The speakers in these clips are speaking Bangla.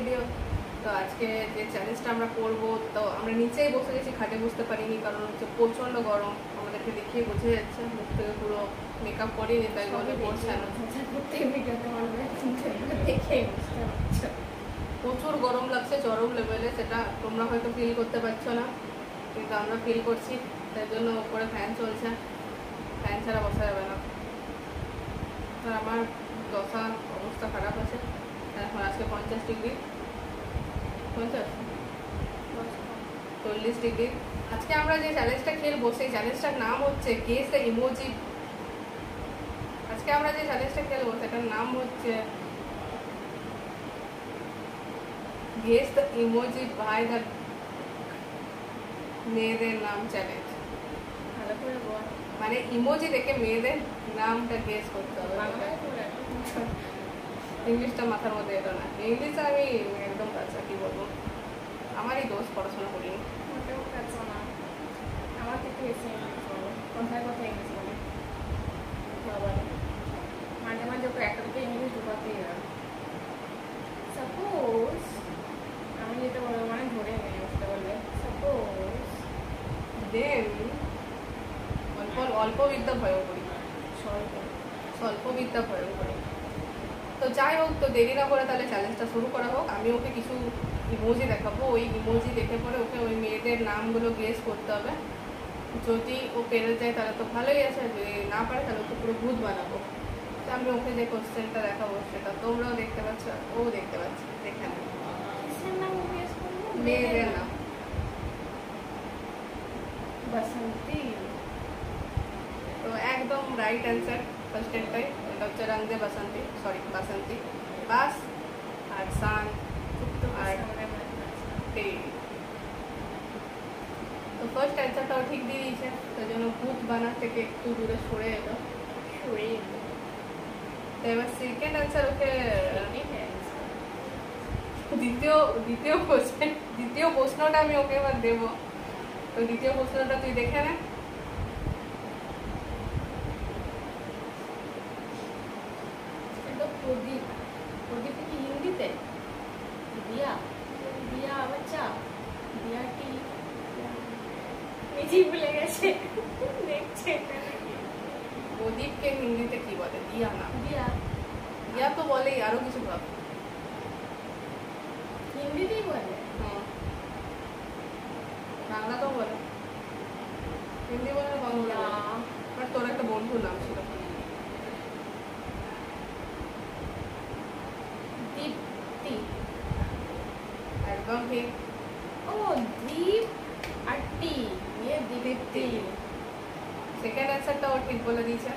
ভিডিও। তো আজকে যে চ্যালেঞ্জটা আমরা করবো, তো আমরা নিচেই বসে গেছি, খাটে বসতে পারিনি, কারণ হচ্ছে প্রচণ্ড গরম। আমাদেরকে দেখিয়ে বোঝা যাচ্ছে, মুখ থেকে পুরো মেকআপ করিনি, তাই বলে পড়ছে না। প্রচুর গরম লাগছে, চরম লেভেলে। সেটা তোমরা হয়তো ফিল করতে পারছো না, কিন্তু আমরা ফিল করছি। তাই জন্য উপরে ফ্যান চলছে, ফ্যান ছাড়া বসা যাবে না। আর আমার দশা অবস্থা খারাপ আছে। এখন আজকে 50 ডিগ্রি, 40 ডিগ্রি। আজকে আমরা যে চ্যালেঞ্জটা খেলবো, সেই চ্যালেঞ্জটার নাম হচ্ছে গেস দ্য ইমোজি। আজকে আমরা যে চ্যালেঞ্জটা খেলবো সেটার নাম হচ্ছে guess the emoji by the মেয়েদের নাম চ্যালেঞ্জ। ভালো করে বল, মানে ইমোজি দেখে মেয়েদের নামটা গেস করতে হবে। ইংলিশটা মাথার মধ্যে এলো না। ইংলিশে আমি একদম কাঁচা, কি বলবো, আমারই দোষ, পড়াশোনা করিনি। মোটেও কাছে না, আমার থেকে বেশি ইংলিশ বলো, কথায় কথায় ইংলিশ বলে বাবা। মাঝে মাঝে ওকে একটা দিকে ইংলিশ ঢুকাতেই হয়। সাপোজ আমি যেটা বলবো মানে ধরে নেই, বুঝতে পারলে? সাপোজ দেন অল্প বিদ্যা ভয় করি, স্বল্প বিদ্যা ভয় করি। তো যাই হোক, তো দেরি না করে তাহলে চ্যালেঞ্জটা শুরু করা হোক। আমি ওকে কিছু ইমোজি দেখাবো, ওই ইমোজি দেখে পরে ওকে ওই মেয়েদের নামগুলো গেস করতে হবে। যদি ও পেরে যায় তাহলে তো ভালোই আছে, যদি না পারে তাহলে ওকে পুরো ভূত বানাবো। তো আমি ওকে যে কোশ্চেনটা দেখাবো সেটা তোমরাও দেখতে পাচ্ছ, ও দেখতে পাচ্ছে, দেখে নেবে। মেয়েদের নাম বাসন্তী। তো একদম রাইট অ্যান্সার ফার্স্ট এটাই। এটা হচ্ছে রং দে বাসন্তী, সরি বাসন্তী, বাস আর সান আর তে। তো ফার্স্ট অ্যান্সারটাও ঠিক দিয়ে দিয়েছে, তার জন্য ভূত বানার থেকে একটু দূরে সরে এলো। তো এবার সেকেন্ড অ্যান্সার ওকে দ্বিতীয় প্রশ্নটা আমি ওকে এবার দেবো। তো দ্বিতীয় প্রশ্নটা তুই দেখে নে। প্রদীপ, প্রদীপ কি হিন্দিতে? দিয়া, দিয়া বাচ্চা, দিয়াটি নিজেই ভুলে গেছে, দেখছে প্রদীপকে হিন্দিতে কি বলে? দিয়া না, দিয়া, দিয়া তো বলেই, আরো কিছু ভাব। হিন্দিতেই বলে। বাংলা তো বলে, হিন্দি বলে না বাংলা? বাট তোর একটা বন্ধুর নাম ছিল দীপ্তি। একদম ঠিক। ও দীপ আর টি, ये দীপ্তি। সেকেন্ড অ্যান্সারটা ও ঠিক বলে দিয়েছে।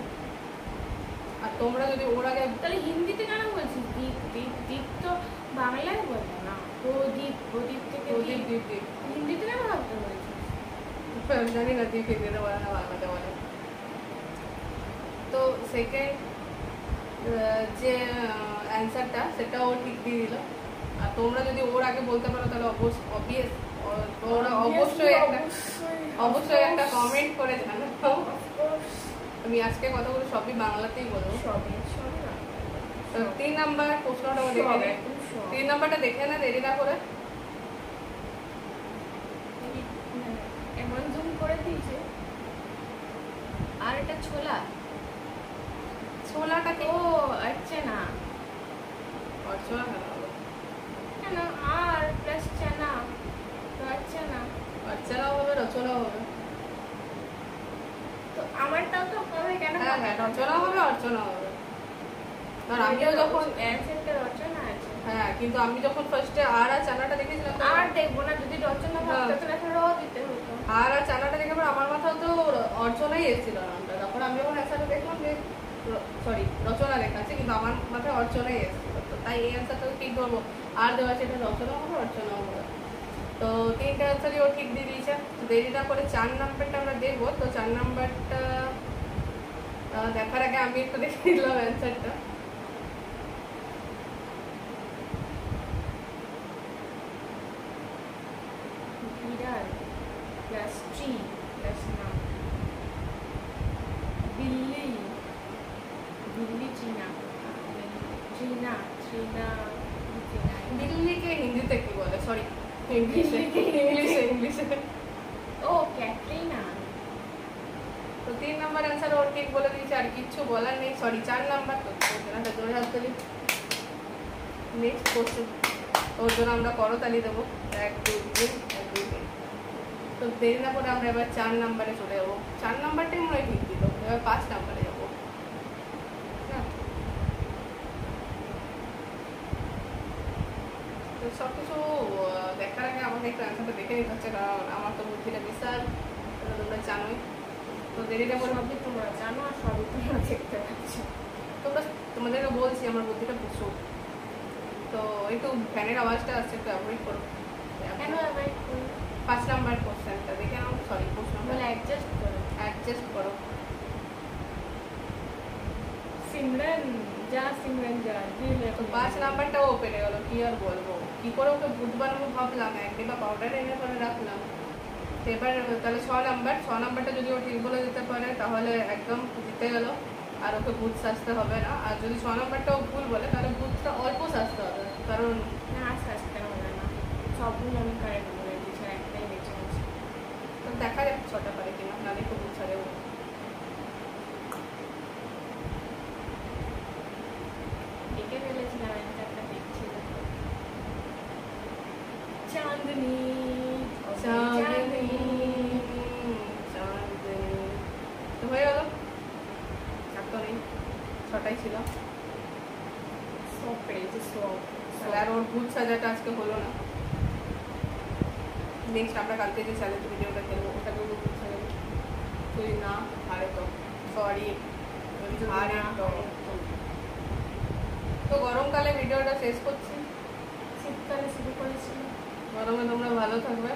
আর তোমরা যদি ওর আগে, তাহলে হিন্দিতে কেন বলছিস? দীপ, দীপ, দীপ তো বাংলায় বলে না। প্রদীপ, প্রদীপ থেকে প্রদীপ দীপ দীপ, হিন্দিতে কেন ভাবতে বলছিস? জানি না দীপ হিন্দিতে বলে না বাংলাতে বলে। তো সেকেন্ড যে অ্যান্সারটা সেটা ও ঠিক দিয়ে দিল। আর তোমরা যদি ওর আগে বলতে পারো তাহলে অবভিয়াস তোমরা অবশ্যই একটা কমেন্ট করে জানাও। আমি আজকে কথাগুলো সবই বাংলাতেই বলবো। তো 3 নাম্বার প্রশ্নটা দেখে নে। 3 নাম্বারটা দেখে না, দেরি না করে। এমন জুম করে দিয়েছে। আর এটা ছোলা, ছোলাটা কি? ও আর্চনা। অর্চনা হবে কেন? আর প্লাস চানা তো আর্চনা। অর্চনাও হবে, রচনাও হবে। তো আমারটাও তো হবে কেন? হ্যাঁ হ্যাঁ, রচনাও হবে, অর্চনাও হবে। আর আমিও যখন অ্যানসারটা রচনা আছে। হ্যাঁ, কিন্তু আমি যখন ফার্স্টে আর চানাটা দেখেছিলাম, আর দেখবো না, যদি রচনা ভাবতে তো এখন র দিতে হতো। আর চানাটা দেখে পর আমার মাথাও তো অর্চনাই এসেছিল নামটা। তারপর আমি যখন অ্যান্সারটা দেখলাম যে সরি রচনা লেখা আছে, কিন্তু আমার মাথায় অর্চনাই এসেছিল। তো তাই এই অ্যান্সারটা ঠিক করবো। আর দেওয়া আছে, এটা রচনাও হবে, অর্চনাও হবে। তো 3টে অ্যান্সারই ও ঠিক দিয়ে দিয়েছে। দেরি না করে 4 নাম্বারটা আমরা দেখবো। তো 4 নাম্বারটা দেখার আগে আমি একটু দেখে দিলাম অ্যান্সারটা। বিড়াল প্লাস ট্রি প্লাস নাম। বিল্লি, বিল্লি, চীনা, চীনা, চীনা, দিল্লিকে হিন্দিতে কি বলে, সরি ইংলিশে ইংলিশে ইংলিশে। ও ক্যাটরিনা। তো 3 নাম্বার অ্যান্সার ওর ঠিক বলে দিয়েছে, আর কিচ্ছু বলার নেই। Sorry 4 number. তো ওটা জোরে হাত তালি। নেক্সট কোশ্চেন ওর জন্য আমরা করতালি দেবো, 1 2 3 1 2 3। তো দেরি না করে আমরা এবার 4 নাম্বারে চলে যাবো। 4 নাম্বারটাই মনে হয় ঠিক দিল, এবার 5 নাম্বারে যাবো। তো সব কিছু দেখার আগে আমাকে একটু অ্যান্সারটা দেখে নিতে হচ্ছে, কারণ আমার তো বুদ্ধিটা বিশাল, তোমরা জানোই। তো দেরি না করে সবই তোমরা জানো আর সবই তোমরা দেখতে পাচ্ছ। তোমাদেরকে বলছি আমার বুদ্ধিটা প্রচুর। তো একটু ফ্যানের আওয়াজটা আসছে, একটু অ্যাভয়েড করো। কেন অ্যাভয়েড করি? 5 নাম্বার কোশ্চেনটা দেখে নাও, সরি প্রশ্ন বলে অ্যাডজাস্ট করো। সিমরান যা দিলে তো 5 নাম্বারটাও পেরে গেল, কি আর বলবো। কি করে ওকে বুধবার আমি ভাবলাম, এক ডিবা পাউডার এনে করে রাখলাম। তো এবার তাহলে 6 নাম্বারটা যদি ও ঠিক বলে দিতে পারে তাহলে একদম জিতে গেল, আর ওকে ভূত সাজতে হবে না। আর যদি 6 নাম্বারটাও ভুল বলে তাহলে ভূতটা অল্প সাজতে হবে, কারণ না সাজতে হবে না, সবগুলো আমি কারেক্ট বলে দিয়েছি, একটাই বেঁচে আছে। তো দেখা যাক 6টা পারে কিনা, নাহলে একটু ভূত ছাড়েও। দেখে ফেলেছিলাম একটা দেখছি। চাঁদনি চাঁদনি তো হয়ে গেল, আর তো নেই, 6টাই ছিল। সব পেরেছি সব। তাহলে আর ওর ভূত সাজাটা আজকে হলো না। নেক্সট আমরা কালকে যে চ্যালেঞ্জ ভিডিওটা খেলবো ওটাকে ভূত সাজাবো, যদি না হারে তো সরি, হারে তো। তো গরমকালে ভিডিওটা শেষ করছি, শীতকালে শুরু করেছি। গরমে তোমরা ভালো থাকবে,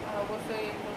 আর অবশ্যই একটু